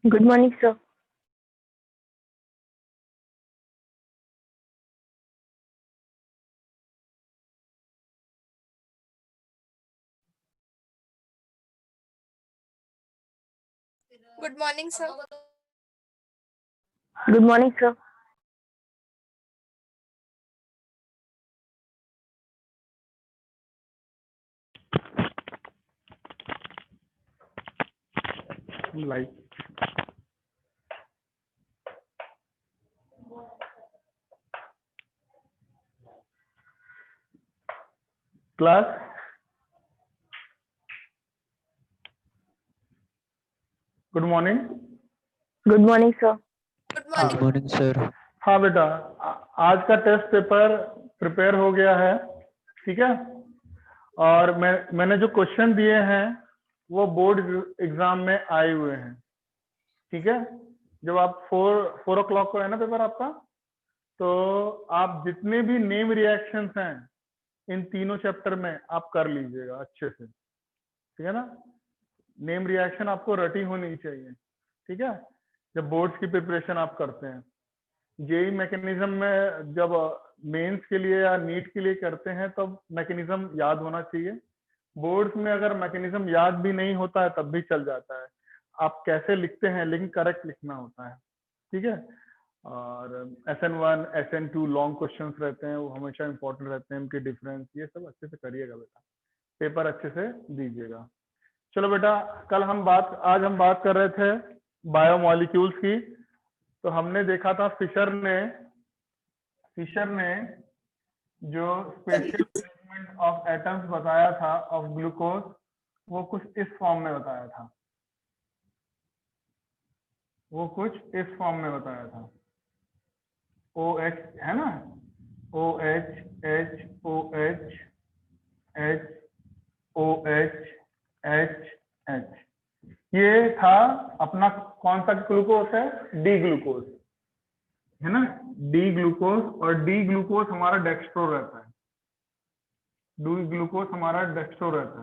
Good morning, sir. Good morning, sir. Good morning, sir. Like class, good morning. Good morning, sir. Good हाँ morning. Good morning sir. हाँ बेटा, आज का test paper prepare हो गया है, ठीक है। और मैंने जो क्वेश्चन दिए हैं वो बोर्ड एग्जाम में आए हुए हैं, ठीक है। जब आप 4 o'clock को है ना पेपर आपका, तो आप जितने भी नेम रिएक्शंस हैं इन तीनों चैप्टर में आप कर लीजिएगा अच्छे से, ठीक है ना। नेम रिएक्शन आपको रटी होनी चाहिए, ठीक है, जब बोर्ड्स की प्रिपरेशन आप करते हैं। जेई मैकेनिज्म में जब मेंस के लिए या नीट के लिए करते हैं तब मैकेनिज्म याद होना चाहिए। बोर्ड्स में अगर मैकेनिज्म याद भी नहीं होता है तब भी चल जाता है, आप कैसे लिखते हैं लेकिन करेक्ट लिखना होता है, ठीक है। और SN1 SN2 लॉन्ग क्वेश्चंस रहते हैं, वो हमेशा इंपॉर्टेंट रहते हैं, उनके डिफरेंस ये सब अच्छे से करिएगा बेटा, पेपर अच्छे से दीजिएगा। चलो बेटा, आज हम बात कर रहे थे बायोमॉलिक्यूल्स की। तो हमने देखा था फिशर ने जो स्पेशल अरेंजमेंट ऑफ एटम्स बताया था ऑफ ग्लूकोज, वो कुछ इस फॉर्म में बताया था, OH है ना, OH HOH HOH, ये था अपना कौन सा ग्लूकोज है, डी ग्लूकोज है ना, डी ग्लूकोज। और डी ग्लूकोज हमारा डेक्स्ट्रो रहता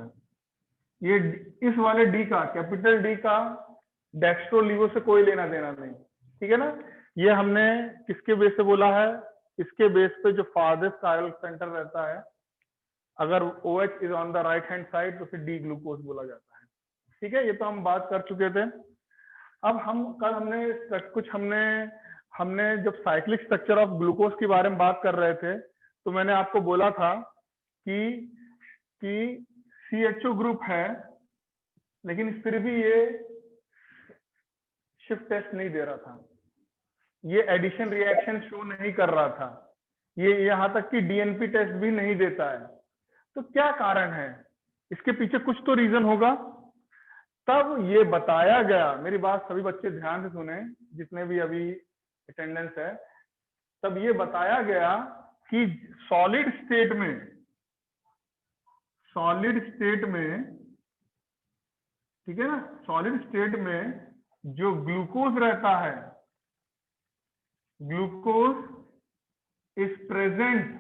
है, ये इस वाले डी का, कैपिटल डी का डेक्स्ट्रो लिवो से कोई लेना देना नहीं, ठीक है ना। ये हमने किसके बेस पे बोला है, इसके बेस पे जो फारदेस्ट कायरल सेंटर रहता है, अगर OH is on the right hand side तो फिर डी ग्लूकोज बोला जाता है, ठीक है। ये तो हम बात कर चुके थे। अब हमने जब साइक्लिक स्ट्रक्चर ऑफ ग्लूकोज के बारे में बात कर रहे थे तो मैंने आपको बोला था कि CHO ग्रुप है, लेकिन फिर भी ये शिफ्ट टेस्ट नहीं दे रहा था, ये एडिशन रिएक्शन शो नहीं कर रहा था, ये यहाँ तक कि DNP टेस्ट भी नहीं देता है। तो क्या कारण है, इसके पीछे कुछ तो रीजन होगा। तब ये बताया गया, मेरी बात सभी बच्चे ध्यान से सुने जितने भी अभी अटेंडेंस है, तब ये बताया गया कि सॉलिड स्टेट में, ठीक है ना, सॉलिड स्टेट में जो ग्लूकोज रहता है, glucose is present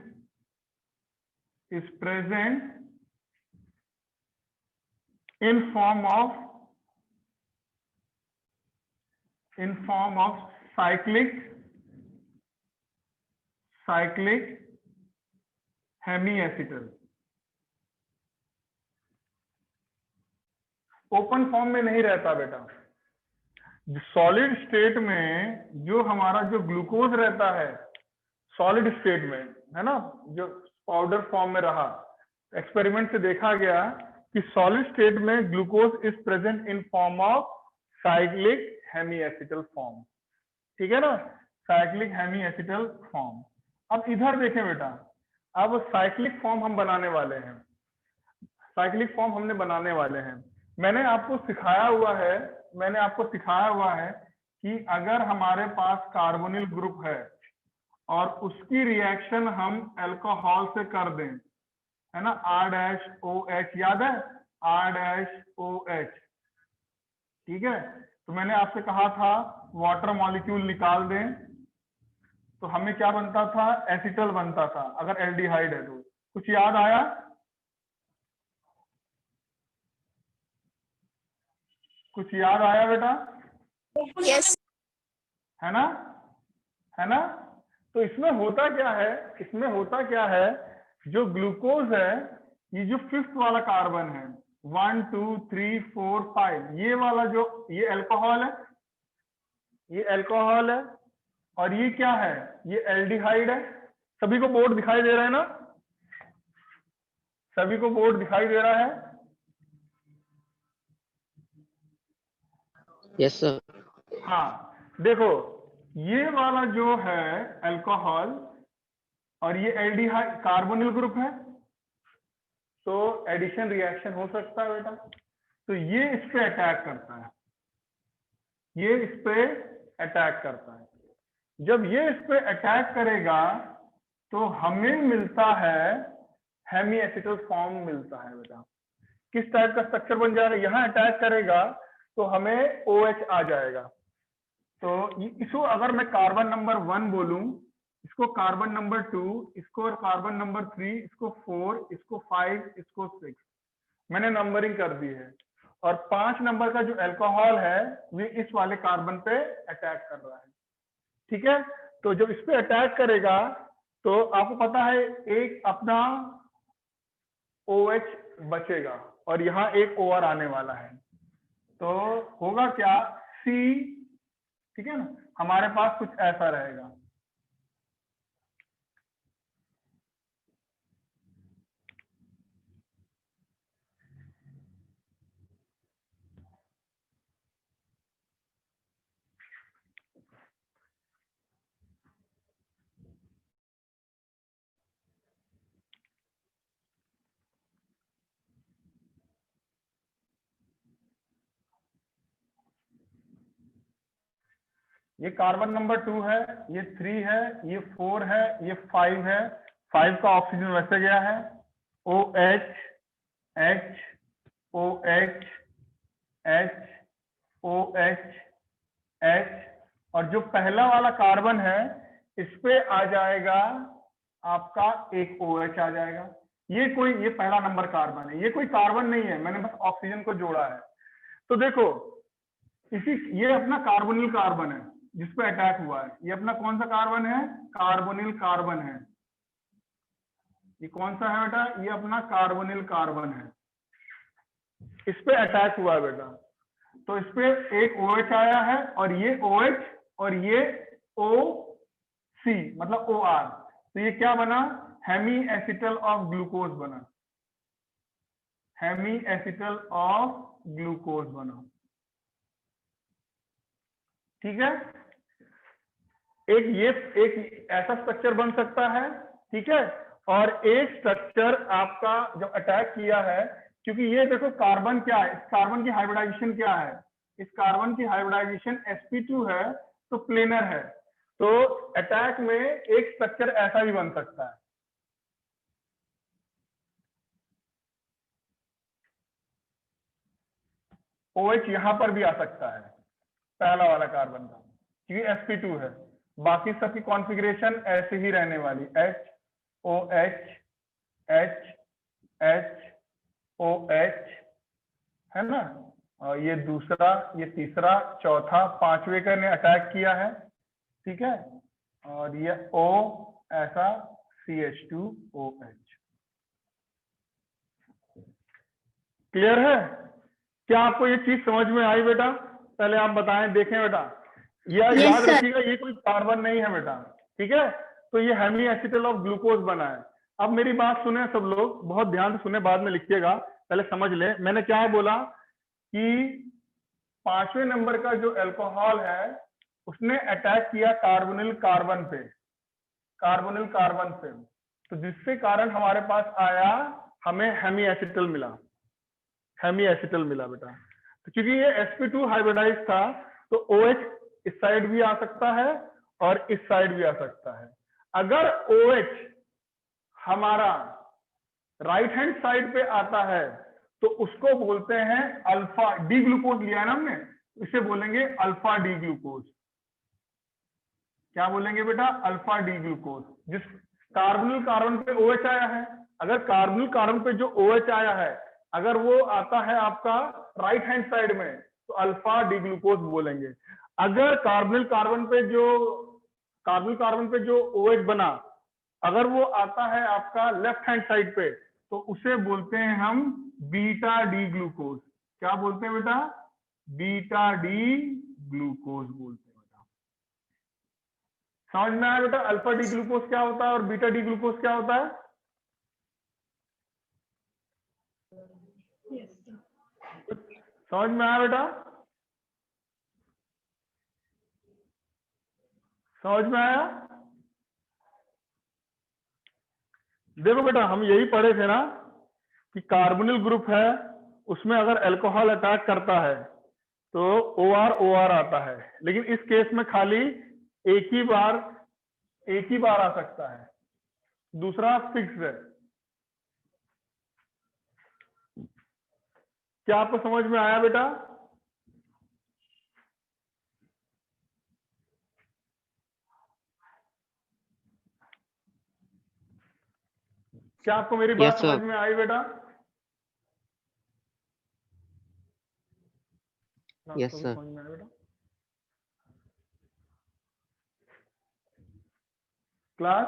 in form of cyclic hemiacetal। Open form में नहीं रहता बेटा। सॉलिड स्टेट में जो हमारा जो ग्लूकोज रहता है सॉलिड स्टेट में, है ना, जो पाउडर फॉर्म में रहा, एक्सपेरिमेंट से देखा गया कि सॉलिड स्टेट में glucose is present in form of cyclic hemiacetal form, ठीक है ना, साइक्लिक हेमीएसिटल फॉर्म। अब इधर देखें बेटा, अब साइक्लिक फॉर्म हम बनाने वाले हैं, मैंने आपको सिखाया हुआ है कि अगर हमारे पास कार्बोनिल ग्रुप है और उसकी रिएक्शन हम अल्कोहल से कर दें, है ना, R-OH, याद है, R-OH, ठीक है। तो मैंने आपसे कहा था वाटर मॉलिक्यूल निकाल दें तो हमें क्या बनता था, एसिटल बनता था अगर एल्डिहाइड है तो। कुछ याद आया? बेटा? Yes. है ना, है ना। तो इसमें होता क्या है, इसमें होता क्या है, जो ग्लूकोज है, ये जो 5th वाला कार्बन है, 1 2 3 4 5, ये वाला जो ये अल्कोहल है, ये अल्कोहल है, और ये क्या है, ये एल्डिहाइड है। सभी को बोर्ड दिखाई दे रहा है ना, सभी को बोर्ड दिखाई दे रहा है। Yes sir. हाँ देखो, ये वाला जो है अल्कोहल और ये एल्डिहाइड कार्बोनिल ग्रुप है, तो एडिशन रिएक्शन हो सकता है बेटा। तो ये इस पे अटैक करता है, ये इस पे अटैक करता है। जब ये इस पे अटैक करेगा तो हमें मिलता है हेमी एसिटल फॉर्म मिलता है बेटा। किस टाइप का स्ट्रक्चर बन जाएगा, यहां अटैक करेगा तो हमें OH आ जाएगा। तो इसको अगर मैं कार्बन नंबर 1 बोलूं, इसको कार्बन नंबर 2, इसको कार्बन नंबर 3, इसको 4, इसको 5, इसको 6, मैंने नंबरिंग कर दी है। और 5 नंबर का जो अल्कोहल है वो इस वाले कार्बन पे अटैक कर रहा है, ठीक है। तो जब इस पे अटैक करेगा तो आपको पता है एक अपना OH बचेगा और यहाँ एक OR आने वाला है, तो होगा क्या, C, ठीक है ना, हमारे पास कुछ ऐसा रहेगा। ये कार्बन नंबर 2 है, ये 3 है, ये 4 है, ये 5 है। 5 का ऑक्सीजन वैसे गया है, OH H OH H OH H, और जो पहला वाला कार्बन है इस पे आ जाएगा आपका एक OH आ जाएगा। ये पहला नंबर कार्बन है, ये कोई कार्बन नहीं है, मैंने बस ऑक्सीजन को जोड़ा है। तो देखो ये अपना कार्बोनिल कार्बन है जिसपे अटैक हुआ है। ये अपना कौन सा कार्बन है, कार्बोनिल कार्बन है। ये कौन सा है बेटा, ये अपना कार्बोनिल कार्बन है, इस पे अटैक हुआ है बेटा। तो इस पे एक OH आया है और ये OH और ये OC मतलब OR, तो ये क्या बना, हेमी एसिटल ऑफ ग्लूकोज बना, हेमी एसिटल ऑफ ग्लूकोज बना, ठीक है। एक ऐसा स्ट्रक्चर बन सकता है, ठीक है। और एक स्ट्रक्चर आपका जब अटैक किया है, क्योंकि ये देखो कार्बन क्या है, इस कार्बन की हाइब्रिडाइजेशन क्या है, इस कार्बन की हाइब्रिडाइजेशन sp2 है, तो प्लेनर है। तो अटैक में एक स्ट्रक्चर ऐसा भी बन सकता है, OH यहां पर भी आ सकता है पहला वाला कार्बन का, क्योंकि sp2 है। बाकी सबकी कॉन्फ़िगरेशन ऐसे ही रहने वाली, H OH H H OH, है ना। और ये दूसरा, ये तीसरा, चौथा, 5वें का ने अटैक किया है, ठीक है। और ये O ऐसा CH2OH, क्लियर है। क्या आपको ये चीज समझ में आई बेटा, पहले आप बताएं, देखें बेटा। यह Yes, याद sir. रखिएगा ये कोई कार्बन नहीं है बेटा, ठीक है। तो ये हेमी एसिटल ऑफ ग्लूकोज बना है। अब मेरी बात सुने सब लोग, बहुत ध्यान से सुने, बाद में लिखिएगा, पहले समझ ले मैंने क्या बोला कि 5वें नंबर का जो अल्कोहल है उसने अटैक किया कार्बोनिल कार्बन पे, कार्बोनिल कार्बन पे, तो जिसके कारण हमारे पास आया, हमें हेमी एसिटल मिला, हेमी एसिटल मिला बेटा। तो क्योंकि ये sp2 हाइब्रिडाइज था, तो OH इस साइड भी आ सकता है और इस साइड भी आ सकता है। अगर OH हमारा राइट हैंड साइड पे आता है तो उसको बोलते हैं अल्फा डी ग्लूकोज, लिया ना हमने, इसे बोलेंगे अल्फा डी ग्लूकोज। क्या बोलेंगे बेटा, अल्फा डी ग्लूकोज। जिस कार्बोनिल कार्बन पे OH आया है, अगर कार्बोनिल कार्बन पे जो OH आया है अगर वो आता है आपका राइट हैंड साइड में, तो अल्फा डी ग्लूकोज बोलेंगे। अगर कार्बोनिल कार्बन पे जो OH बना, अगर वो आता है आपका लेफ्ट हैंड साइड पे, तो उसे बोलते हैं हम बीटा डी ग्लूकोज। क्या बोलते हैं बेटा? बीटा डी ग्लूकोज बोलते हैं बेटा। समझ में आया बेटा अल्फा डी ग्लूकोज क्या होता है और बीटा डी ग्लूकोज क्या होता है? समझ में आया बेटा? समझ में आया? देखो बेटा, हम यही पढ़े थे ना कि कार्बोनिल ग्रुप है, उसमें अगर अल्कोहल अटैक करता है तो OR आता है, लेकिन इस केस में खाली एक ही बार आ सकता है, दूसरा फिक्स है। क्या आपको समझ में आया बेटा? क्या आपको मेरी बात Yes, समझ sir. में आई बेटा? Yes, आपको भी sir. समझ में आया बेटा? क्लास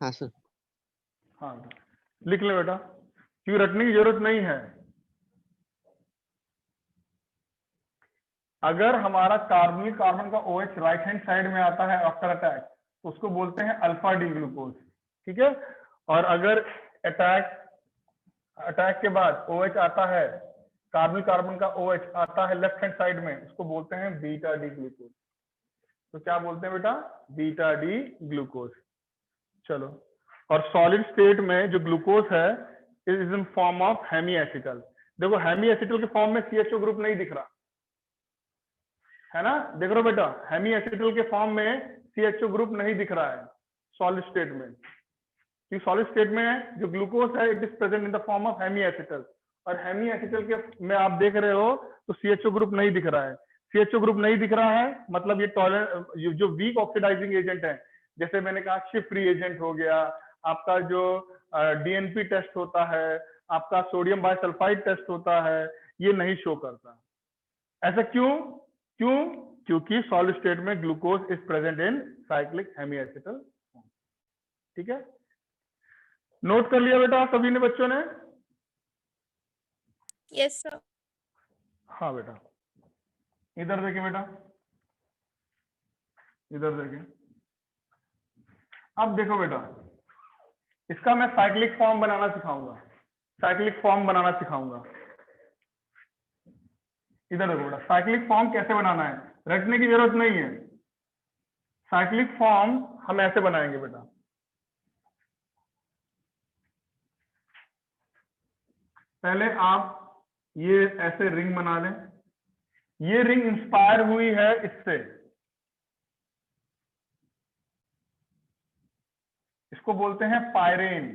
हाँ सर। हाँ लिख ले बेटा, क्यों रटने की जरूरत नहीं है। अगर हमारा कार्बोनिल कार्बन का OH राइट हैंड साइड में आता है आफ्टर अटैक, तो उसको बोलते हैं अल्फा डी ग्लूकोज, ठीक है। और अगर अटैक के बाद OH आता है, कार्बोनिल कार्बन का OH आता है लेफ्ट हैंड साइड में, उसको बोलते हैं बीटा डी ग्लूकोज। तो क्या बोलते हैं बेटा? Beta D glucose. चलो, और सॉलिड स्टेट में जो ग्लूकोज है is in form of hemiacetal. देखो हेमी एसिटल के फॉर्म में CHO ग्रुप नहीं दिख रहा है ना, देख रहे हो बेटा, हेमी एसिटल के फॉर्म में CHO ग्रुप नहीं दिख रहा है सॉलिड स्टेट में, क्योंकि सॉलिड स्टेट में जो ग्लूकोज है it is present in the form of hemiacetal, और हेमी एसिटल के में आप देख रहे हो तो CHO ग्रुप नहीं दिख रहा है। CHO ग्रुप नहीं दिख रहा है मतलब ये टॉलरेंट जो वीक ऑक्सीडाइजिंग एजेंट है, जैसे मैंने कहा शिफ्ट रिएजेंट हो गया, आपका जो DNP टेस्ट होता है, आपका सोडियम बाइसल्फाइड टेस्ट होता है, ये नहीं शो करता। ऐसा क्यों? क्योंकि सॉलिड स्टेट में glucose is present in cyclic hemiacetal. ठीक है, नोट कर लिया बेटा सभी ने, बच्चों ने? Yes sir. हाँ बेटा, इधर देखिए बेटा, इधर देखिए। अब देखो बेटा, इसका मैं साइक्लिक फॉर्म बनाना सिखाऊंगा, इधर देखो बेटा, साइक्लिक फॉर्म कैसे बनाना है, रटने की जरूरत नहीं है। साइक्लिक फॉर्म हम ऐसे बनाएंगे बेटा, पहले आप ये ऐसे रिंग बना लें। ये रिंग इंस्पायर हुई है इससे, इसको बोलते हैं पायरेन।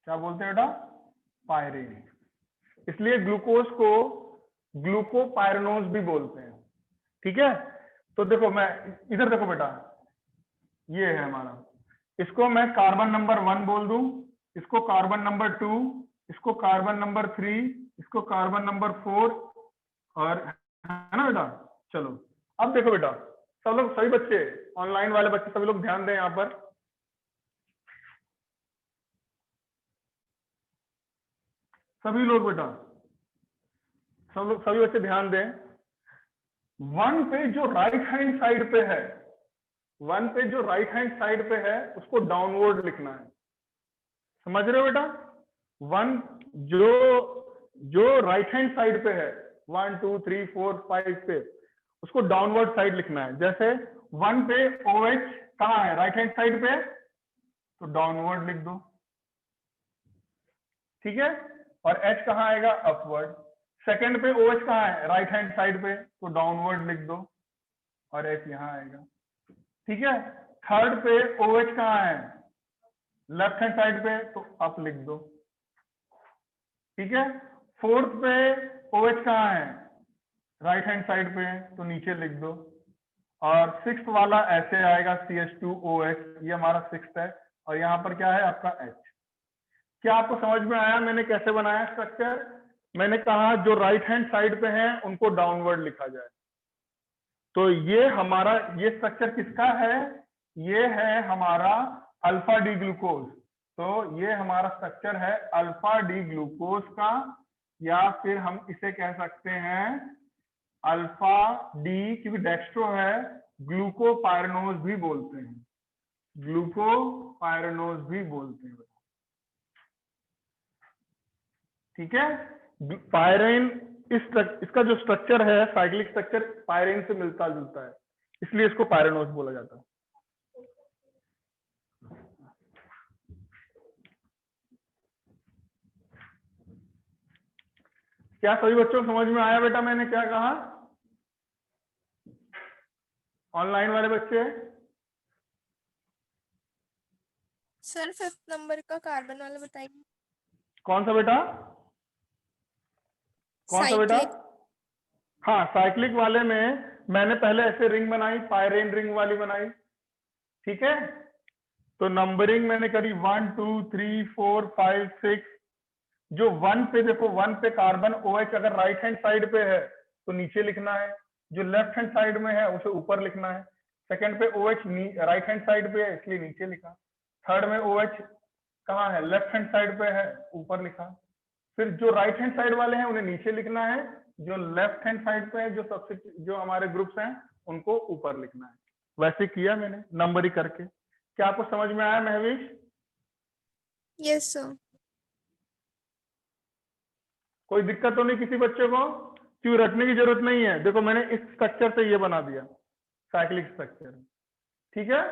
क्या बोलते हैं बेटा? पायरेन। इसलिए ग्लूकोज को ग्लूकोपायरेनोज भी बोलते हैं। ठीक है, तो देखो मैं इधर देखो बेटा, ये है हमारा, इसको मैं कार्बन नंबर 1 बोल दूं, इसको कार्बन नंबर 2, इसको कार्बन नंबर 3, इसको कार्बन नंबर 4, और है ना बेटा। चलो अब देखो बेटा, सब लोग, सभी बच्चे, ऑनलाइन वाले बच्चे सभी लोग ध्यान दें यहाँ पर। सभी लोग बेटा, सभी बच्चे ध्यान दें। 1 पे जो राइट हैंड साइड पे है, 1 पे जो राइट हैंड साइड पे है उसको डाउनवर्ड लिखना है। समझ रहे हो बेटा? 1 जो राइट हैंड साइड पे है, 1 2 3 4 5 पे, उसको डाउनवर्ड साइड लिखना है। जैसे 1 पे OH कहाँ है? राइट हैंड साइड पे, तो डाउनवर्ड लिख दो। ठीक है, और H कहाँ आएगा? अपवर्ड। सेकंड पे OH कहाँ है? राइट हैंड साइड पे, तो डाउनवर्ड लिख दो, और H यहाँ आएगा। ठीक है, थर्ड पे OH कहाँ है? लेफ्ट हैंड साइड पे, तो अप लिख दो। ठीक है, फोर्थ पे OH कहाँ है? राइट हैंड साइड पे, तो नीचे लिख दो। और सिक्स्थ वाला ऐसे आएगा CH2OH, ये हमारा सिक्स्थ है, और यहाँ पर क्या है आपका H। क्या आपको समझ में आया मैंने कैसे बनाया स्ट्रक्चर? मैंने कहा जो राइट हैंड साइड पे है उनको डाउनवर्ड लिखा जाए। तो ये हमारा ये स्ट्रक्चर किसका है? ये है हमारा अल्फा डी ग्लूकोज। तो ये हमारा स्ट्रक्चर है अल्फा डी ग्लूकोज का, या फिर हम इसे कह सकते हैं अल्फा डी, क्योंकि डेक्स्ट्रो है, ग्लूकोपायरनोज भी बोलते हैं, ग्लूकोपायरनोज भी बोलते हैं। ठीक है, पायरेन इसका जो स्ट्रक्चर है साइक्लिक स्ट्रक्चर पायरेन से मिलता जुलता है, इसलिए इसको पायरेनोज बोला जाता है। क्या सभी बच्चों को समझ में आया बेटा मैंने क्या कहा? ऑनलाइन वाले बच्चे? सर 5th नंबर का कार्बन वाला बताइए। कौन सा बेटा? कौन सा बेटा? साइक्लिक। हाँ, साइक्लिक वाले में मैंने पहले ऐसे रिंग बनाई, पायरेन रिंग वाली बनाई। ठीक है, तो नंबरिंग मैंने करी 1 2 3 4 5 6। जो 1 पे देखो, 1 पे कार्बन OH अगर राइट हैंड साइड पे है तो नीचे लिखना है, जो लेफ्ट हैंड साइड में है उसे ऊपर लिखना है। सेकंड पे OH राइट हैंड साइड पे है इसलिए नीचे लिखा। थर्ड में OH कहाँ है? लेफ्ट हैंड साइड पे है, ऊपर लिखा। फिर जो राइट हैंड साइड वाले हैं उन्हें नीचे लिखना है, जो लेफ्ट हैंड साइड पे है जो हमारे ग्रुप्स हैं उनको ऊपर लिखना है। वैसे किया मैंने नंबरिंग करके। क्या आपको समझ में आया महवीश? Yes sir. कोई दिक्कत तो नहीं किसी बच्चे को? क्यों रटने की जरूरत नहीं है, देखो मैंने इस स्ट्रक्चर से ये बना दिया साइक्लिक स्ट्रक्चर। ठीक है,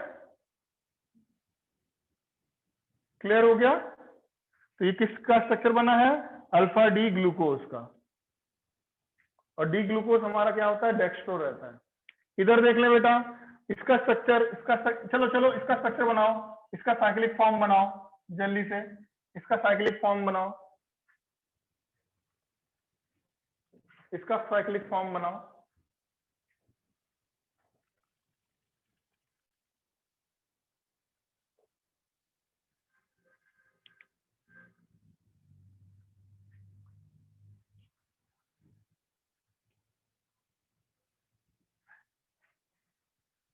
क्लियर हो गया? तो ये किसका स्ट्रक्चर बना है? अल्फा डी ग्लूकोज का। और डी ग्लूकोज हमारा क्या होता है? डेक्स्ट्रो रहता है। इधर देख ले बेटा, इसका स्ट्रक्चर, चलो इसका स्ट्रक्चर बनाओ, इसका साइक्लिक फॉर्म बनाओ जल्दी से, इसका साइक्लिक फॉर्म बनाओ, इसका साइक्लिक फॉर्म बनाओ।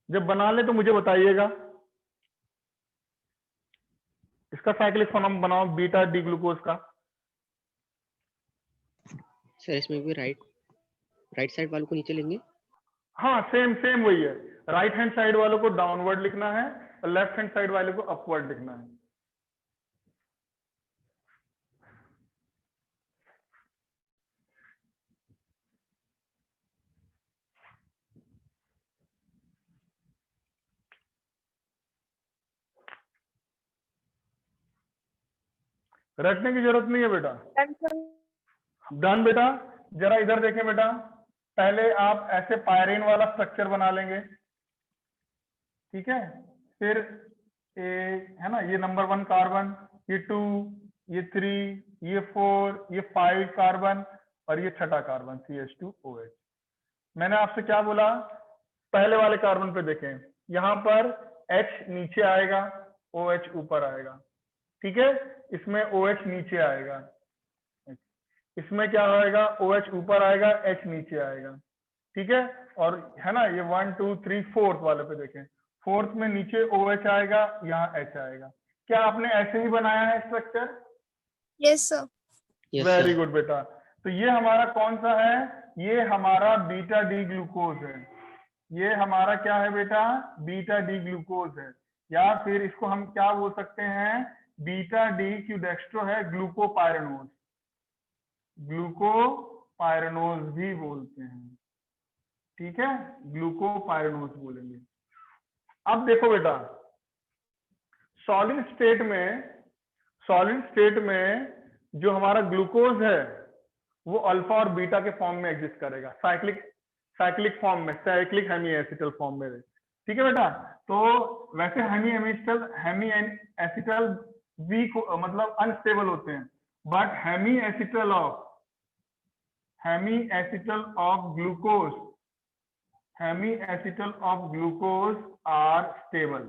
जब बना ले तो मुझे बताइएगा। इसका साइक्लिक फॉर्म बनाओ बीटा डी ग्लूकोज का। सर इसमें भी राइट साइड वालों को नीचे लेंगे। हाँ, सेम वही है। राइट हैंड साइड वालों को डाउनवर्ड लिखना है और लेफ्ट हैंड साइड वाले को अपवर्ड लिखना है। रटने की जरूरत नहीं है बेटा। डन बेटा। जरा इधर देखें बेटा, पहले आप ऐसे पायरेन वाला स्ट्रक्चर बना लेंगे। ठीक है, फिर है ना, ये नंबर 1 कार्बन, ये 2, ये 3, ये 4, ये 5 कार्बन और ये छठा कार्बन CH2OH। मैंने आपसे क्या बोला? पहले वाले कार्बन पे देखें, यहाँ पर H नीचे आएगा, OH ऊपर आएगा। ठीक है, इसमें OH नीचे आएगा, इसमें क्या आएगा? OH ऊपर आएगा, H नीचे आएगा। ठीक है, और है ना ये 1 2 3 4th वाले पे देखें, 4th में नीचे OH आएगा, यहाँ H आएगा। क्या आपने ऐसे ही बनाया है structure? Yes sir. Very good बेटा। तो ये हमारा कौन सा है? ये हमारा बीटा डी ग्लूकोज है। ये हमारा क्या है बेटा? बीटा डी ग्लूकोज है, या फिर इसको हम क्या बोल सकते हैं? बीटा डी क्यू डेक्स्ट्रो है, ग्लूकोपायरनोज, ग्लूकोपायरनोज भी बोलते हैं। ठीक है, ग्लूकोपायरनोज बोलेंगे। अब देखो बेटा, सॉलिड स्टेट में जो हमारा ग्लूकोज है वो अल्फा और बीटा के फॉर्म में एग्जिस्ट करेगा, साइक्लिक फॉर्म में, साइक्लिक हेमी एसिटल फॉर्म में। ठीक है बेटा, तो वैसे हेमी एसिटल वीक मतलब अनस्टेबल होते हैं, but hemiacetal of glucose are stable.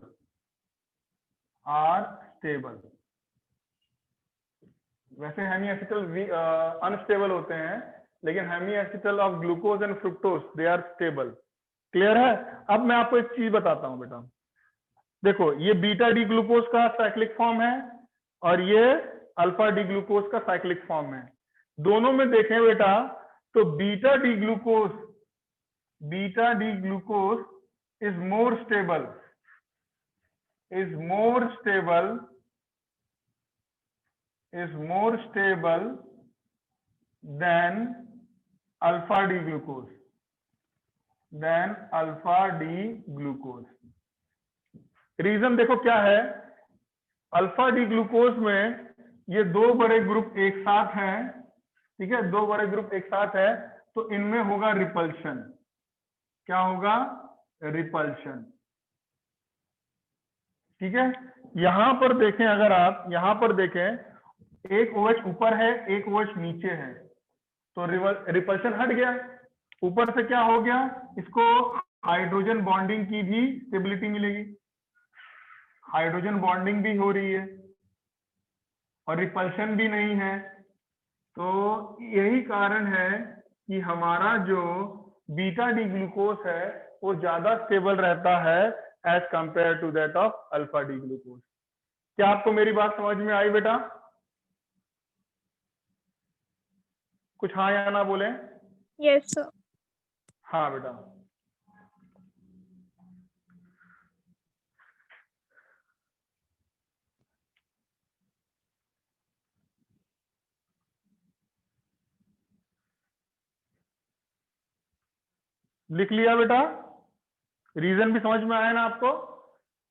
वैसे हेमी एसिटल अनस्टेबल होते हैं, लेकिन hemiacetal of glucose and fructose they are stable. Clear है? अब मैं आपको एक चीज बताता हूं बेटा, देखो ये बीटा डी ग्लूकोज का साइक्लिक फॉर्म है और ये अल्फा डी ग्लूकोज का साइक्लिक फॉर्म है। दोनों में देखें बेटा तो beta D glucose is more stable than alpha D glucose. Reason देखो क्या है, अल्फा डी ग्लूकोज में ये दो बड़े ग्रुप एक साथ हैं, ठीक है, दो बड़े ग्रुप एक साथ है, तो इनमें होगा रिपल्शन। क्या होगा? रिपल्शन। ठीक है, यहां पर देखें, अगर आप यहां पर देखें एक OH ऊपर है एक OH नीचे है, तो रिपल्शन हट गया। ऊपर से क्या हो गया, इसको हाइड्रोजन बॉन्डिंग की भी स्टेबिलिटी मिलेगी, हाइड्रोजन बॉन्डिंग भी हो रही है और रिपल्शन भी नहीं है। तो यही कारण है कि हमारा जो बीटा डी ग्लूकोज है वो ज्यादा स्टेबल रहता है as compare to that of alpha D glucose. क्या आपको मेरी बात समझ में आई बेटा? कुछ हाँ या ना बोले? Yes sir. हाँ बेटा। लिख लिया बेटा? रीजन भी समझ में आया ना आपको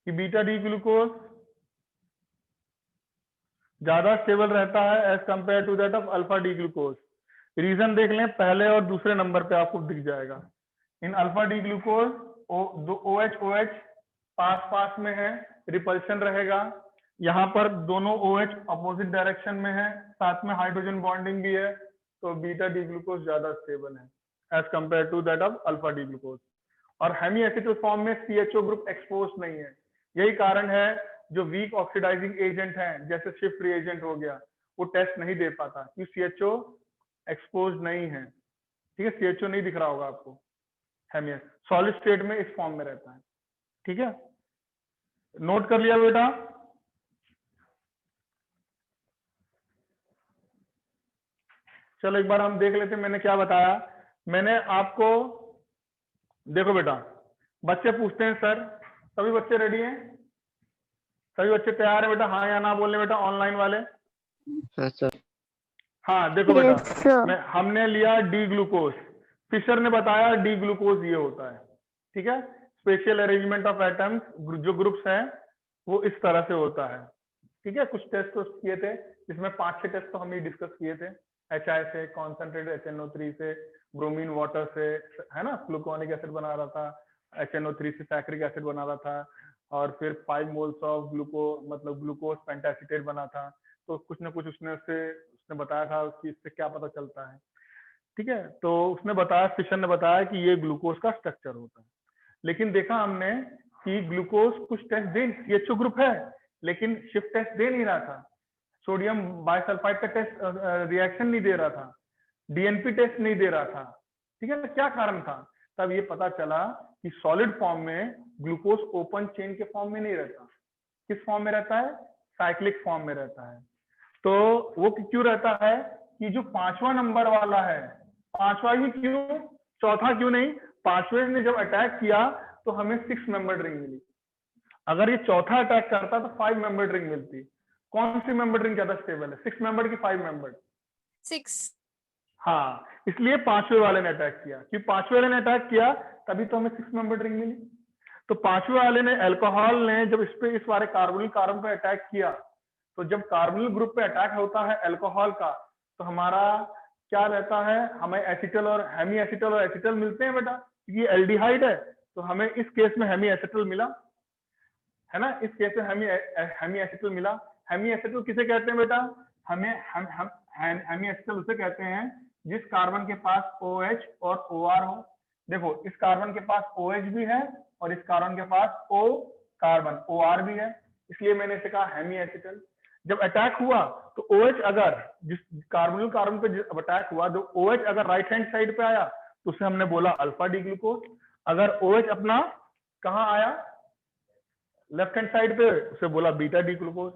कि बीटा डी ग्लूकोज ज्यादा स्टेबल रहता है as compare to that of alpha D glucose. Reason देख लें, पहले और दूसरे नंबर पे आपको दिख जाएगा। इन अल्फा डी ग्लूकोज दो OH पास में है, रिपल्शन रहेगा। यहाँ पर दोनों OH अपोजिट डायरेक्शन में है, साथ में हाइड्रोजन बॉन्डिंग भी है, तो बीटा डी ग्लूकोज ज्यादा स्टेबल है as compare to that of alpha D glucose. और हेमी एसिटल फॉर्म में CHO ग्रुप एक्सपोज नहीं है। यही कारण है जो वीक ऑक्सीडाइजिंग एजेंट हैं जैसे शिफ्ट रिएजेंट हो गया, वो टेस्ट नहीं दे पाता क्योंकि CHO एक्सपोज नहीं है। ठीक है, CHO नहीं दिख रहा होगा आपको। हेमी सॉलिड स्टेट में इस फॉर्म में रहता है। ठीक है, नोट कर लिया बेटा? चलो एक बार हम देख लेते हैं मैंने क्या बताया। मैंने आपको, देखो बेटा, बच्चे पूछते हैं सर, सभी बच्चे रेडी हैं? सभी बच्चे तैयार है बेटा? हाँ या ना बोलने बेटा, ऑनलाइन वाले। हाँ सर। हाँ देखो बेटा, हमने लिया डी ग्लूकोज, फिशर ने बताया डी ग्लूकोज ये होता है। ठीक है, स्पेशल अरेंजमेंट ऑफ एटम्स, जो ग्रुप्स हैं वो इस तरह से होता है। ठीक है, कुछ टेस्ट किए थे जिसमें 5-6 टेस्ट तो हमने डिस्कस किए थे, HI से, कॉन्सेंट्रेटेड HNO3 से, ब्रोमीन वाटर से, है ना, ग्लूकोनिक एसिड बना रहा था, HNO3 से सैक्रिक एसिड बना रहा था, और फिर 5 मोल्स ऑफ ग्लूकोज पेंटासिटेट बना था। तो कुछ ना कुछ उसने बताया था कि इससे क्या पता चलता है। ठीक है, तो उसने बताया, फिशर ने बताया कि ये ग्लूकोज का स्ट्रक्चर होता है। लेकिन देखा हमने कि ग्लूकोज कुछ टेस्ट दे, CHO ग्रुप है लेकिन शिफ्ट टेस्ट दे नहीं रहा था, सोडियम बाइसल्फाइड का टेस्ट रिएक्शन नहीं दे रहा था, DNP टेस्ट नहीं दे रहा था। ठीक है, क्या कारण था? तब ये पता चला कि सॉलिड फॉर्म में ग्लूकोज ओपन चेन के फॉर्म में नहीं रहता। किस फॉर्म में रहता है? साइक्लिक फॉर्म में रहता है। तो वो क्यों रहता है कि जो 5वां नंबर वाला है, 5वां ही क्यों, चौथा क्यों नहीं, 5वें ने जब अटैक किया तो हमें 6 मेंबर रिंग मिली। अगर ये चौथा अटैक करता तो 5 मेंबर रिंग मिलती। कौन सी मेंबर रिंग ज्यादा स्टेबल है, 6 मेंबर की 5 मेंबर? 6। हाँ, इसलिए 5वें वाले ने अटैक किया, क्योंकि 5वें वाले ने अटैक किया तभी तो हमें 6 मेंबर रिंग मिली। तो 5वें वाले ने, अल्कोहल ने, जब इस बारे कार्बोनिल कार्बन पे अटैक किया, तो जब कार्बोनिल ग्रुप पे अटैक होता है अल्कोहल का, तो हमारा क्या रहता है, हमें एसिटल और हेमी एसिटल और एसिटल मिलते हैं बेटा, क्योंकि एल्डिहाइड है, तो हमें इस केस में हेमी एसिटल मिला, है ना, इस केस में हेमी एसिटल मिला। हेमी एसिटल किसे कहते हैं बेटा? हेमी एसिटल उसे कहते हैं जिस कार्बन के पास OH और OR हो। देखो, इस कार्बन के पास OH भी है और इस कार्बन के पास O कार्बन OR भी है, इसलिए मैंने इसे कहा हेमी एसिटल। जब अटैक हुआ तो OH अगर जिस कार्बोनिल कार्बन पे जब अटैक हुआ, जो OH अगर राइट हैंड साइड पे आया तो उसे हमने बोला अल्फा डी ग्लूकोज। अगर OH अपना कहाँ आया, लेफ्ट हैंड साइड पे, उसे बोला बीटा डी ग्लूकोज।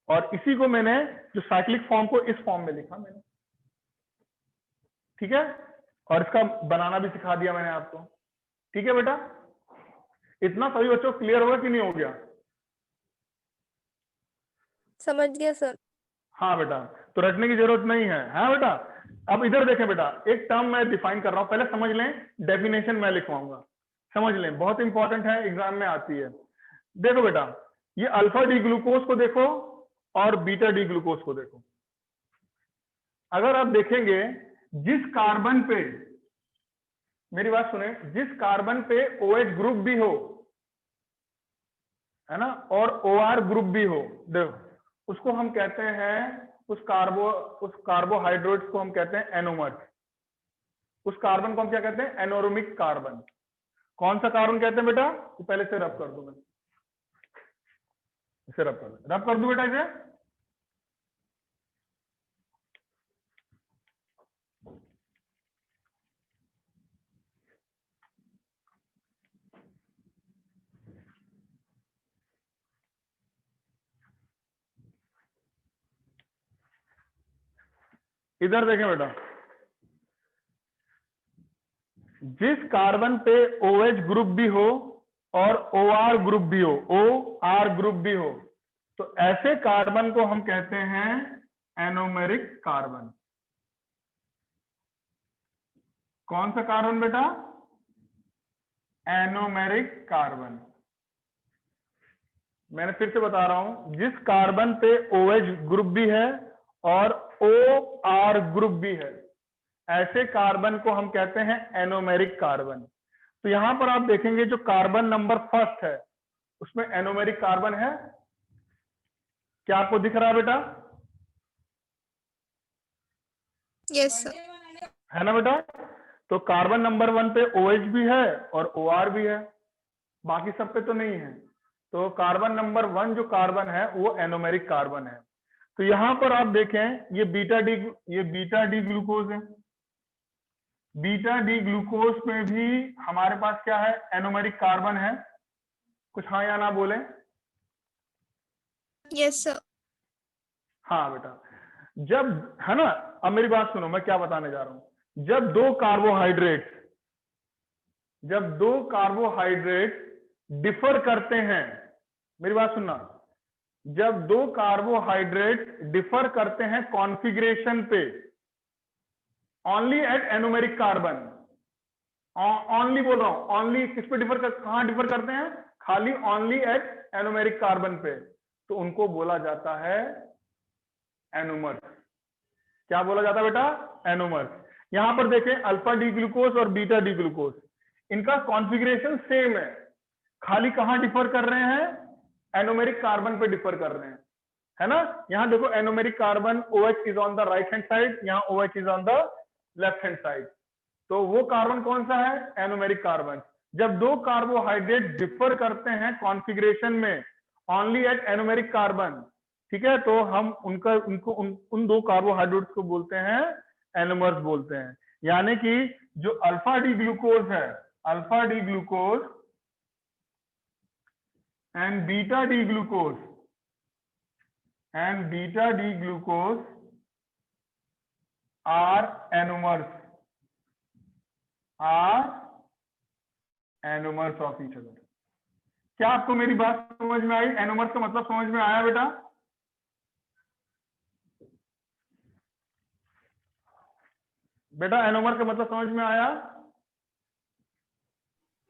और इसी को मैंने जो साइक्लिक फॉर्म को इस फॉर्म में लिखा मैंने, ठीक है। और इसका बनाना भी सिखा दिया मैंने आपको, ठीक है बेटा। इतना सभी बच्चों क्लियर होगा कि नहीं हो गया? समझ गया सर। हाँ बेटा, तो रटने की जरूरत नहीं है। हाँ बेटा, अब इधर देखें बेटा, एक टर्म मैं डिफाइन कर रहा हूं, पहले समझ लें, डेफिनेशन मैं लिखवाऊंगा, समझ लें, बहुत इंपॉर्टेंट है, एग्जाम में आती है। देखो बेटा, ये अल्फा डी ग्लूकोज को देखो और बीटा डी ग्लूकोज को देखो। अगर आप देखेंगे, जिस कार्बन पे, मेरी बात सुने, जिस कार्बन पे OH ग्रुप भी हो, है ना, और OR ग्रुप भी हो, देखो उसको हम कहते हैं, उस कार्बोहाइड्रेट्स को हम कहते हैं एनोमर्स। उस कार्बन को हम क्या कहते हैं? एनोरोमिक कार्बन। कौन सा कार्बन कहते हैं बेटा? तो पहले से रब कर दो, मैं इसे रब कर दूं बेटा इसे। इधर देखें बेटा, जिस कार्बन पे OH ग्रुप भी हो और OR ग्रुप भी हो, OR ग्रुप भी हो, तो ऐसे कार्बन को हम कहते हैं एनोमेरिक कार्बन। कौन सा कार्बन बेटा? Anomeric carbon. मैंने फिर से बता रहा हूं, जिस कार्बन पे OH ग्रुप भी है और OR ग्रुप भी है, ऐसे कार्बन को हम कहते हैं एनोमेरिक कार्बन। तो यहां पर आप देखेंगे, जो कार्बन नंबर फर्स्ट है उसमें एनोमेरिक कार्बन है। क्या आपको दिख रहा है बेटा? Yes sir. है ना बेटा? तो कार्बन नंबर 1 पे OH भी है और OR भी है, बाकी सब पे तो नहीं है। तो कार्बन नंबर 1 जो कार्बन है वो एनोमेरिक कार्बन है। तो यहां पर आप देखें, ये बीटा डी ग्लूकोज है। बीटा डी ग्लूकोज में भी हमारे पास क्या है? एनोमेरिक कार्बन है। कुछ हाँ या ना बोले? Yes sir. हाँ बेटा, जब, है ना, अब मेरी बात सुनो, मैं क्या बताने जा रहा हूं। जब दो कार्बोहाइड्रेट डिफर करते हैं, मेरी बात सुनना, जब दो कार्बोहाइड्रेट डिफर करते हैं कॉन्फ़िगरेशन पे, only at anomeric carbon, only बोल रहा हूं, ओनली किस पे कहां डिफर करते हैं? खाली ओनली एट एनोमेरिक कार्बन पे, तो उनको बोला जाता है एनोमर्स। क्या बोला जाता है बेटा? एनोमर्स। यहां पर देखें, अल्फा डी ग्लूकोज और बीटा डी ग्लूकोज, इनका कॉन्फ़िगरेशन सेम है, खाली कहां डिफर कर रहे हैं? एनोमेरिक कार्बन पे डिफर कर रहे हैं, है ना। यहां देखो, anomeric carbon OH is on the right hand side, यहां OH is on the left hand side. तो वो कार्बन कौन सा है? Anomeric carbon. जब दो कार्बोहाइड्रेट डिफर करते हैं कॉन्फ़िगरेशन में ओनली एट एनोमेरिक कार्बन, ठीक है, तो हम उन दो कार्बोहाइड्रेट्स को बोलते हैं एनोमर्स बोलते हैं। यानी कि जो अल्फा डी ग्लूकोज है, alpha D glucose and beta D glucose are anomers of each other। क्या आपको मेरी बात समझ में आई? एनोमर्स का मतलब समझ में आया बेटा? बेटा एनोमर का मतलब समझ में आया?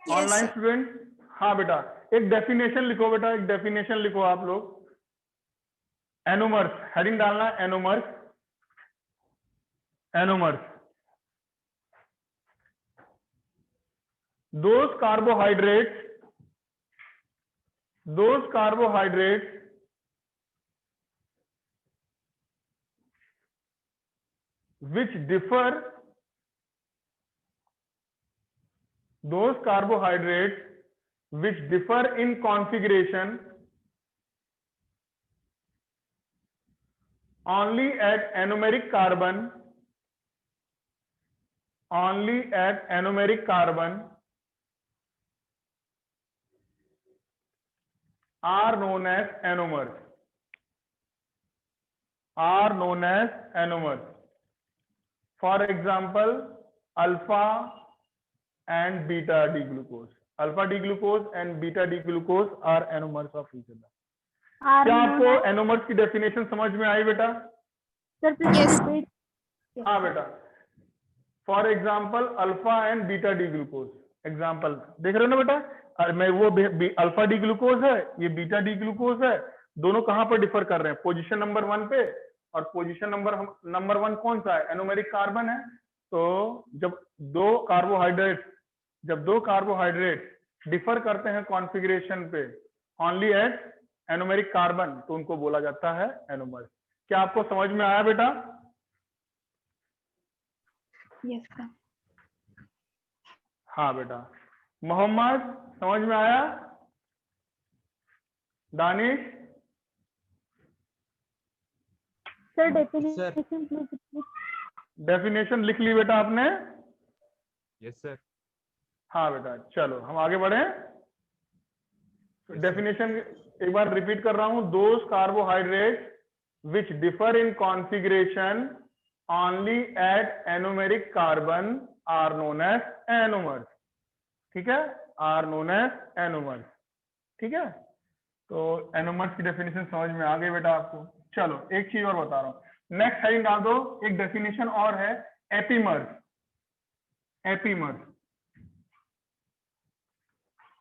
Online student? हाँ बेटा, एक डेफिनेशन लिखो बेटा, एक डेफिनेशन लिखो आप लोग। एनोमर्स, हेडिंग डालना anomers. those carbohydrates which differ in configuration only at anomeric carbon are known as anomers. For example, alpha and beta D-glucose. Alpha D-glucose and beta D-glucose are anomers of each other. क्या आपको anomers की definition समझ में आई बेटा? Sir Yes. Please हाँ बेटा, for example alpha and beta D glucose, example देख रहे हो ना बेटा? और मैं वो अल्फा डी ग्लूकोज है, ये बीटा डी ग्लूकोज है, दोनों कहाँ पर डिफर कर रहे हैं? पोजीशन नंबर 1 पे, और पोजीशन नंबर 1 कौन सा है? एनोमेरिक कार्बन है। तो जब दो कार्बोहाइड्रेट डिफर करते हैं कॉन्फ़िगरेशन पे ओनली एट एनोमेरिक कार्बन, तो उनको बोला जाता है एनोमर। क्या आपको समझ में आया बेटा? Yes sir. हाँ बेटा। मोहम्मद समझ में आया? Danish? Sir definition please. Definition लिख ली बेटा आपने? Yes sir. हाँ बेटा, चलो हम आगे बढ़े। डेफिनेशन एक बार रिपीट कर रहा हूं। Those carbohydrate which differ in configuration only at anomeric carbon are known as anomers. ठीक है, आर नोन एज एनोमर्स। ठीक है, तो एनोमर्स की डेफिनेशन समझ में आ गई बेटा आपको। चलो एक चीज और बता रहा हूं, नेक्स्ट हेडिंग डाल दो। एक डेफिनेशन और है epimers. Epimers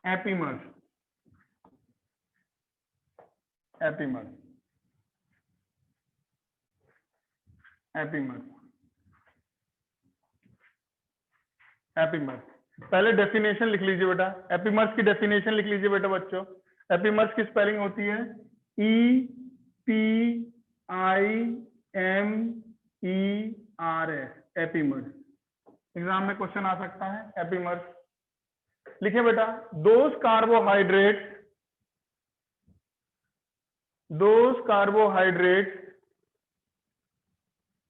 epimers epimers epimers epimers पहले डेफिनेशन लिख लीजिए बेटा। एपीमर्स की डेफिनेशन लिख लीजिए बेटा बच्चों। एपीमर्स की स्पेलिंग होती है EPIMERS, एपीमर्स। एग्जाम में क्वेश्चन आ सकता है एपीमर्स। लिखिए बेटा, those carbohydrate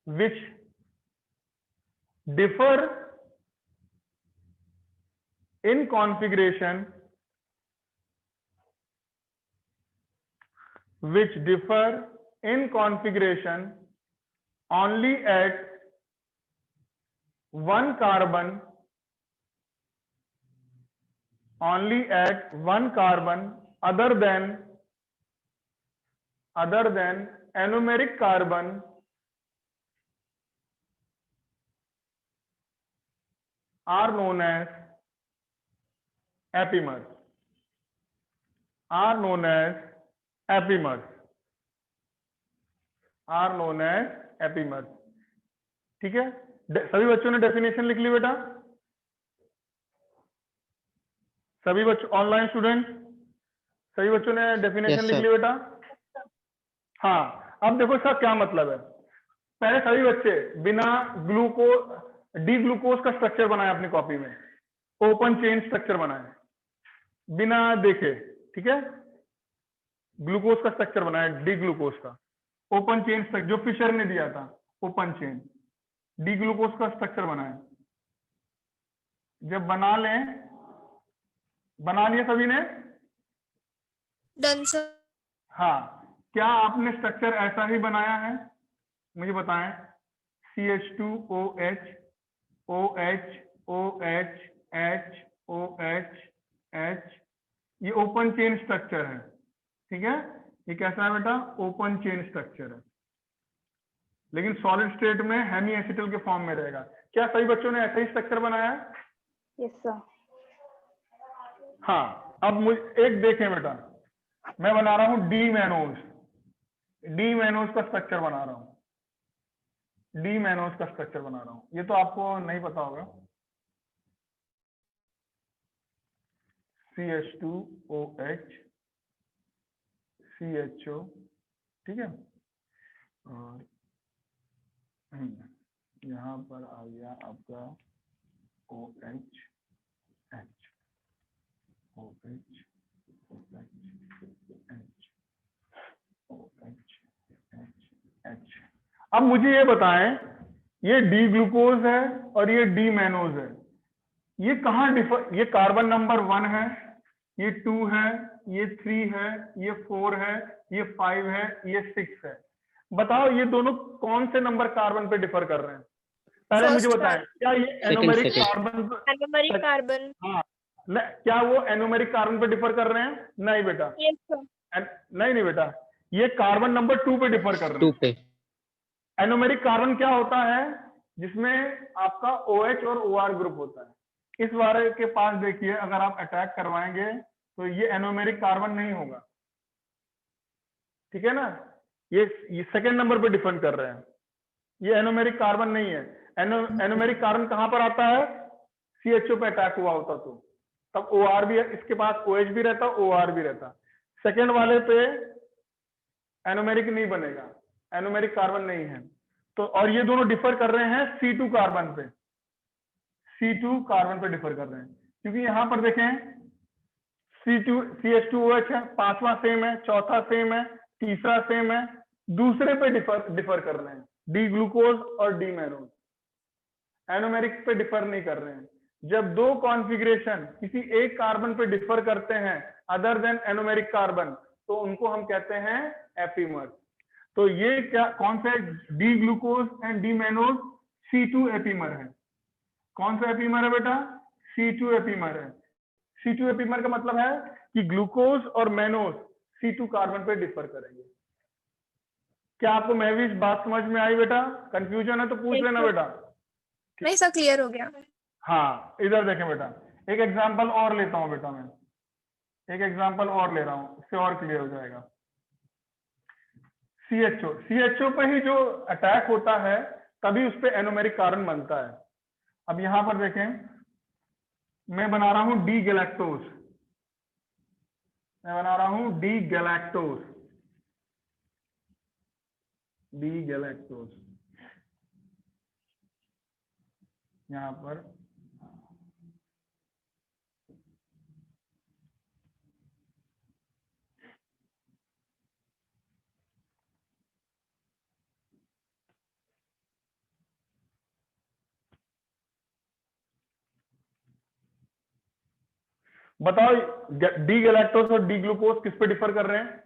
which differ in configuration only at one carbon other than anomeric carbon are known as epimers. Are known as epimers. Are known as epimers. ठीक है, सभी बच्चों ने डेफिनेशन लिख ली बेटा? सभी बच्चों, ऑनलाइन स्टूडेंट, सभी बच्चों ने डेफिनेशन लिख ली बेटा? हाँ, अब देखो इसका क्या मतलब है। पहले सभी बच्चे बिना डी ग्लूकोज का स्ट्रक्चर बनाए अपनी कॉपी में, ओपन चेन स्ट्रक्चर बनाए बिना देखे। ठीक है, ग्लूकोज का स्ट्रक्चर बनाया, डी ग्लूकोज का ओपन चेन स्ट्रक्चर जो फिशर ने दिया था, ओपन चेन डी ग्लूकोज का स्ट्रक्चर बनाया। जब बना लिया सभी ने? Done sir. हाँ, क्या आपने स्ट्रक्चर ऐसा ही बनाया है? मुझे बताएं। CH2OH OH OH H OH H, ये ओपन चेन स्ट्रक्चर है। ठीक है, ये कैसा है बेटा? ओपन चेन स्ट्रक्चर है, लेकिन सॉलिड स्टेट में हेमी एसिटल के फॉर्म में रहेगा। क्या सभी बच्चों ने ऐसा ही स्ट्रक्चर बनाया? Yes sir. हाँ, अब मुझे एक देखें बेटा, मैं बना रहा हूं डी मैनोज का स्ट्रक्चर बना रहा हूं। डी मैनोज का स्ट्रक्चर बना रहा हूं, ये तो आपको नहीं पता होगा। CH2OH CHO, ठीक है, और यहां पर आ गया आपका OH H OH OH H OH H H अब मुझे ये बताएं, ये डी ग्लूकोज है और ये डी मैनोज है, ये कहाँ डिफर, ये कार्बन नंबर 1 है, ये 2 है, ये 3 है, ये 4 है, ये 5 है, ये 6 है। बताओ ये दोनों कौन से नंबर कार्बन पे डिफर कर रहे हैं? पहले मुझे First बताएं, क्या ये anomeric second. Carbon, Anomeric carbon. हाँ, क्या वो एनोमेरिक कार्बन पे डिफर कर रहे हैं? नहीं बेटा, Yes, sir. नहीं बेटा, ये कार्बन नंबर 2 पे डिफर कर रहे 2 हैं। पे एनोमेरिक कार्बन क्या होता है? जिसमें आपका OH और OR ग्रुप होता है। इस वाले के पास देखिए, अगर आप अटैक करवाएंगे तो ये एनोमेरिक कार्बन नहीं होगा, ठीक है ना? ये सेकंड नंबर पे डिफेंड कर रहे हैं, ये एनोमेरिक कार्बन नहीं है। एनोमेरिक कार्बन कहां पर आता है? CHO पे अटैक हुआ होता तो तब OR भी, इसके पास OH भी रहता, OR भी रहता। सेकंड वाले पे एनोमेरिक नहीं बनेगा, एनोमेरिक कार्बन नहीं है। तो और ये दोनों डिफर कर रहे हैं C2 कार्बन पे, C2 कार्बन पे डिफर कर रहे हैं, क्योंकि यहां पर देखें CH2OH है, पांचवा सेम है, चौथा सेम है, तीसरा सेम है, दूसरे पे डिफर कर रहे हैं, डी ग्लूकोज और डी मैनोज, एनोमेरिक पे डिफर नहीं कर रहे हैं। जब दो कॉन्फ़िगरेशन किसी एक कार्बन पे डिफर करते हैं अदर देन एनोमेरिक कार्बन, तो उनको हम कहते हैं एपीमर। तो ये क्या, कौन सा D glucose and D mannose? C2 epimer है। कौन सा एपीमर है बेटा? C2 एपीमर है। C2 एपीमर का मतलब है कि ग्लूकोज और मैनोज C2 कार्बन पे डिफर करेंगे। क्या आपको महवीश बात समझ में आई बेटा? कंफ्यूजन है तो पूछ Yes, लेना sir. बेटा। नहीं सर, क्लियर हो गया। हाँ, इधर देखें बेटा, एक एग्जांपल और लेता हूं बेटा, मैं एक एग्जांपल और ले रहा हूं, इससे और क्लियर हो जाएगा। CHO पे ही जो अटैक होता है तभी उस पे एनोमेरिक कार्बन बनता है। अब यहां पर देखें, मैं बना रहा हूं डी गैलेक्टोज, मैं बना रहा हूं डी गैलेक्टोज, डी गैलेक्टोज यहां पर बताओ, डी गैलेक्टोज और डी ग्लूकोज किस पे डिफर कर रहे हैं?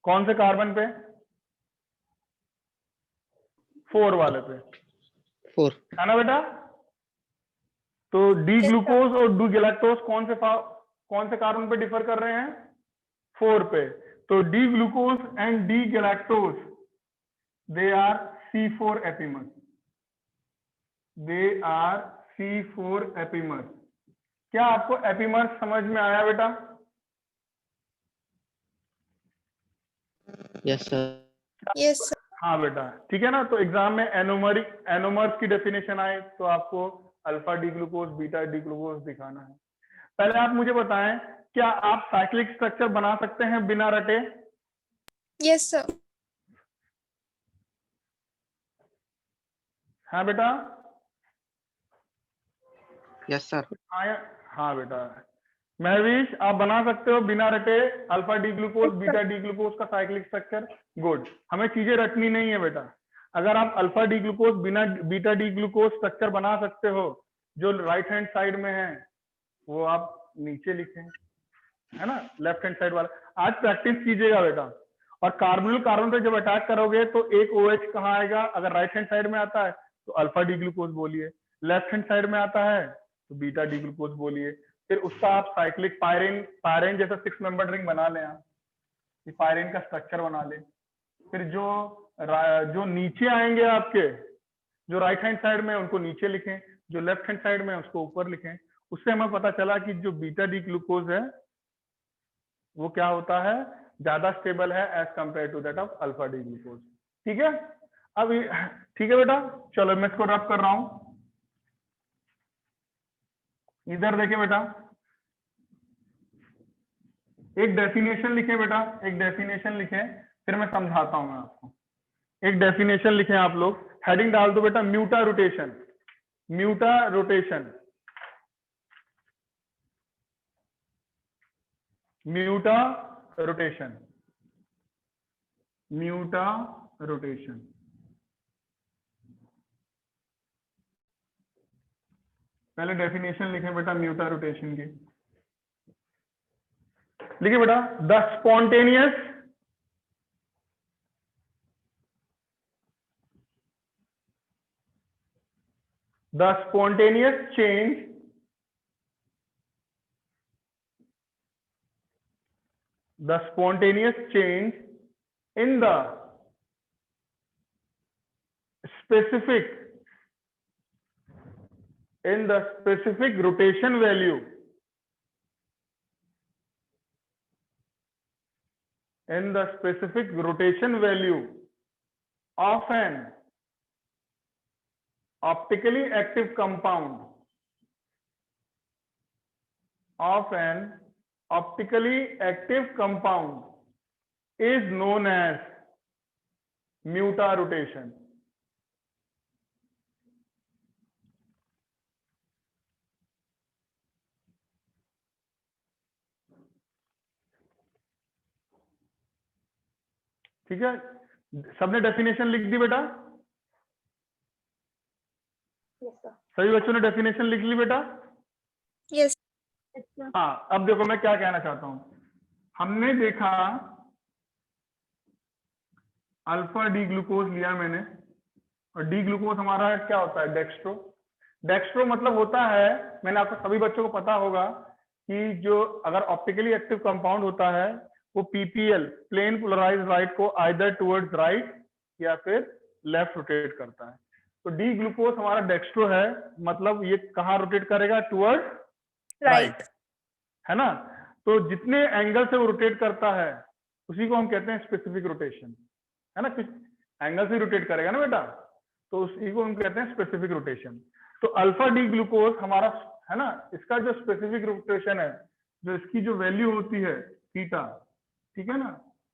कौन से कार्बन पे? 4 वाले पे, 4 है ना बेटा? तो डी Yes, sir. ग्लूकोज और डी गैलेक्टोज कौन से कार्बन पे डिफर कर रहे हैं? 4 पे। तो D glucose and D galactose they are C4 epimer, they are C4 epimer. क्या आपको एपीमर समझ में आया बेटा? Yes sir Yes, sir. हाँ बेटा, ठीक है ना? तो एग्जाम में एनोमर्स की डेफिनेशन आए तो आपको alpha D glucose, beta D glucose दिखाना है। पहले आप मुझे बताएं, क्या आप साइक्लिक स्ट्रक्चर बना सकते हैं बिना रटे? Yes, sir. हाँ बेटा? यस सर हाँ बेटा। महवीश, आप बना सकते हो बिना रटे alpha D glucose, beta D glucose का साइक्लिक स्ट्रक्चर? गुड। हमें चीजें रटनी नहीं है बेटा। अगर आप अल्फा डी ग्लूकोज बिना बीटा डी ग्लूकोज स्ट्रक्चर बना सकते हो, जो राइट हैंड साइड में है वो आप नीचे लिखें, है ना? लेफ्ट हैंड साइड वाला आज प्रैक्टिस कीजिएगा बेटा। और कार्बोनिल कार्बन पे जब अटैक करोगे तो एक OH कहाँ आएगा? अगर राइट हैंड साइड में आता है तो अल्फा डी ग्लूकोज बोलिए, लेफ्ट हैंड साइड में आता है तो बीटा डी ग्लूकोज बोलिए। फिर उसका आप साइक्लिक पायरेन जैसा 6 मेंबर रिंग बना लें, आप पायरेन का स्ट्रक्चर बना लें। फिर जो नीचे आएंगे आपके, जो राइट हैंड साइड में उनको नीचे लिखें, जो लेफ्ट हैंड साइड में उसको ऊपर लिखें। उससे हमें पता चला कि जो बीटा डी ग्लूकोज है वो क्या होता है, ज्यादा स्टेबल है as compare to that of alpha D glucose. ठीक है? अब ठीक है बेटा, चलो मैं इसको रब कर रहा हूं। इधर देखें बेटा, एक डेफिनेशन लिखें बेटा, एक डेफिनेशन लिखें, फिर मैं समझाता हूं मैं आपको। एक डेफिनेशन लिखें आप लोग, हेडिंग डाल दो बेटा, म्यूटा रोटेशन, म्यूटा रोटेशन, म्यूटा रोटेशन, म्यूटा रोटेशन। पहले डेफिनेशन लिखें बेटा म्यूटा रोटेशन की। लिखिए बेटा, the spontaneous change in the specific rotation value of an optically active compound is known as mutarotation. ठीक है, सबने डेफिनेशन लिख दी बेटा? Yes, sir. सभी बच्चों ने डेफिनेशन लिख ली बेटा? Yes. Yes, sir. हाँ, अब देखो मैं क्या कहना चाहता हूं। हमने देखा अल्फा डी ग्लूकोज लिया मैंने, और डी ग्लूकोज हमारा क्या होता है? डेक्स्ट्रो। डेक्स्ट्रो मतलब होता है, मैंने आपको सभी बच्चों को पता होगा कि जो अगर ऑप्टिकली एक्टिव कंपाउंड होता है वो पीपीएल प्लेन पोलराइज्ड लाइट को आइदर टुवर्ड्स राइट या फिर लेफ्ट रोटेट करता है। तो डी ग्लूकोज हमारा डेक्स्ट्रो है, मतलब ये कहाँ रोटेट करेगा? टुवर्ड्स राइट, है ना? तो जितने एंगल से वो रोटेट करता है उसी को हम कहते हैं स्पेसिफिक रोटेशन, है ना? किस एंगल से रोटेट करेगा ना बेटा, तो उसी को हम कहते हैं स्पेसिफिक रोटेशन। तो अल्फा डी ग्लूकोज हमारा, है ना, इसका जो स्पेसिफिक रोटेशन है, जो इसकी जो वैल्यू होती है थीटा, ठीक है ना,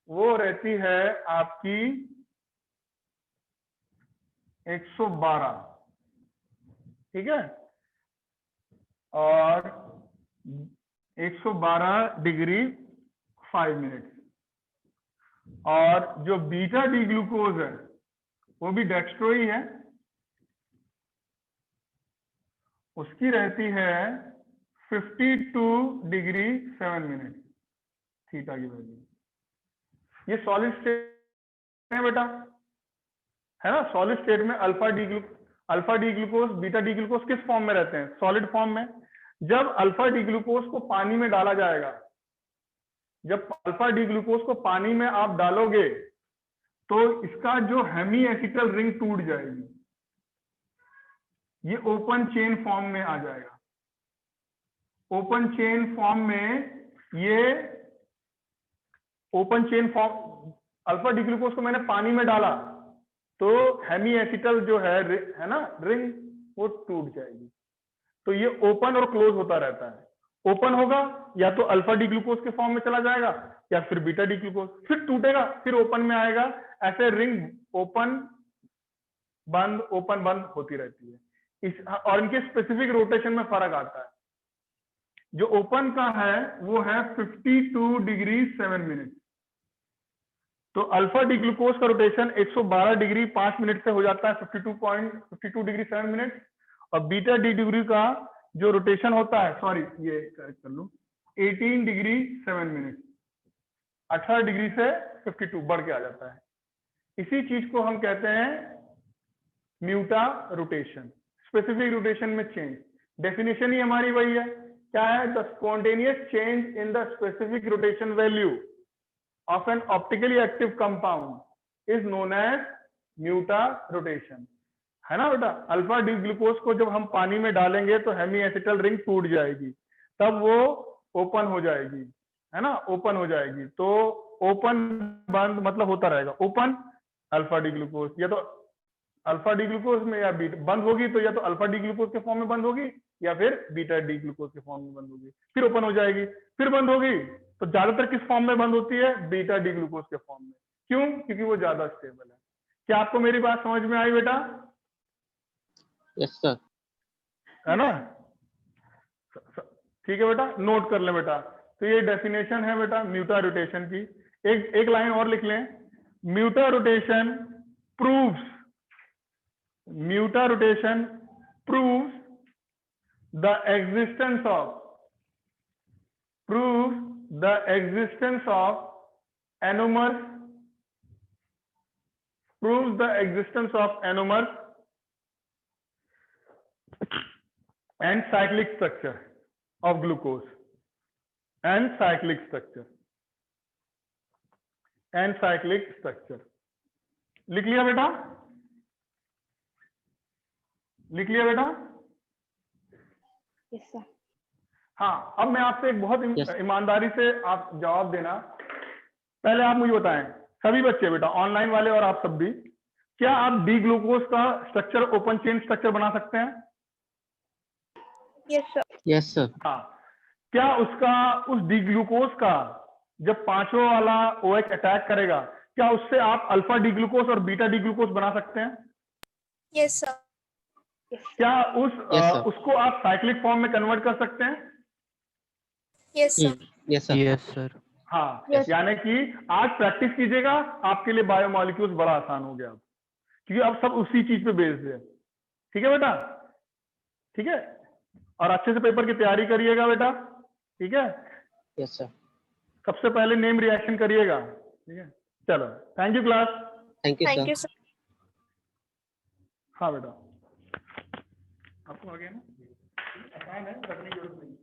वो रहती है आपकी 112, ठीक है, और 112 डिग्री 5 मिनट। और जो बीटा डी ग्लूकोज है वो भी डेक्स्ट्रो ही है, उसकी रहती है 52 डिग्री 7 मिनट थीटा की वैल्यू। ये सॉलिड स्टेट है बेटा, है ना? सॉलिड स्टेट में alpha D glucose beta D glucose किस फॉर्म में रहते हैं? सॉलिड फॉर्म में। जब अल्फा डी ग्लूकोज को पानी में डाला जाएगा, जब अल्फा डी ग्लूकोज को पानी में आप डालोगे तो इसका जो हेमी एसिटल रिंग टूट जाएगी, ये ओपन चेन फॉर्म में आ जाएगा। ओपन चेन फॉर्म में ये open chain form, alpha D glucose को मैंने पानी में डाला तो हेमी एसिटल जो है ना रिंग, वो टूट जाएगी। तो ये ओपन और क्लोज होता रहता है। ओपन होगा या तो अल्फा डी ग्लूकोज के फॉर्म में चला जाएगा या फिर बीटा डी ग्लूकोज, फिर टूटेगा, फिर ओपन में आएगा। ऐसे रिंग ओपन बंद होती रहती है। और इनके स्पेसिफिक रोटेशन में फर्क आता है। जो ओपन का है वो है 52 डिग्री 7 मिनट। तो अल्फा डी ग्लूकोज का रोटेशन 112 डिग्री 5 मिनट से हो जाता है 52 डिग्री 7 मिनट। और बीटा डी डिग्री का जो रोटेशन होता है, सॉरी ये करेक्ट कर लूं, 18 डिग्री 7 मिनट, 18 डिग्री से 52 बढ़ के आ जाता है। इसी चीज को हम कहते हैं म्यूटा रोटेशन, स्पेसिफिक रोटेशन में चेंज। डेफिनेशन ही हमारी वही है, क्या है? The spontaneous change in the specific rotation value of an optically active compound is known as mutarotation, है ना बेटा? अल्फा डी ग्लूकोज को जब हम पानी में डालेंगे तो हेमी एसिटल रिंग टूट जाएगी, तब वो ओपन हो जाएगी, है ना? ओपन हो जाएगी। तो ओपन बंद मतलब होता रहेगा। ओपन अल्फा डी ग्लूकोज, या तो अल्फा डी ग्लूकोज में या बीटा बंद होगी, तो या तो अल्फा डी ग्लूकोज के फॉर्म में बंद होगी या फिर बीटा डी ग्लूकोज के फॉर्म में बंद होगी, फिर ओपन हो जाएगी, फिर बंद होगी। तो ज्यादातर किस फॉर्म में बंद होती है? बीटा डी ग्लूकोज के फॉर्म में। क्यों? क्योंकि वो ज्यादा स्टेबल है। क्या आपको मेरी बात समझ में आई बेटा? Yes sir. है ना? ठीक है बेटा, नोट कर ले बेटा। तो ये डेफिनेशन है बेटा म्यूटा रोटेशन की। एक लाइन और लिख लें, mutarotation proves the existence of proves the existence of anomers proves the existence of anomers and cyclic structure of glucose and cyclic structure लिख लिया बेटा? लिख लिया बेटा? Yes, sir. हाँ, अब मैं आपसे एक बहुत Yes. ईमानदारी से आप जवाब देना। पहले आप मुझे बताएं, सभी बच्चे बेटा, ऑनलाइन वाले और आप सब भी, क्या आप डी ग्लूकोज का स्ट्रक्चर ओपन चेन स्ट्रक्चर बना सकते हैं? Yes, sir. Yes, sir. हाँ, क्या उस डी ग्लूकोज का जब पांचवा वाला OH अटैक करेगा, क्या उससे आप अल्फा डी ग्लूकोज और बीटा डी ग्लूकोज बना सकते हैं? Yes, sir. Yes, sir. क्या Yes, sir. उसको आप साइक्लिक फॉर्म में कन्वर्ट कर सकते हैं? Yes, sir. Yes, sir. Yes, sir. हाँ, Yes. यानी कि आज प्रैक्टिस कीजिएगा, आपके लिए बायोमोलिक्यूल्स बड़ा आसान हो गया, क्योंकि अब सब उसी चीज पे बेस्ड है। ठीक है बेटा? ठीक है, और अच्छे से पेपर की तैयारी करिएगा बेटा। ठीक है, Yes, sir. सबसे पहले नेम रिएक्शन करिएगा। ठीक है, चलो, thank you class. Thank you, Thank sir. you, sir. हाँ बेटा, आपको आ गया ना? आसान है, रखने की जरूरत नहीं।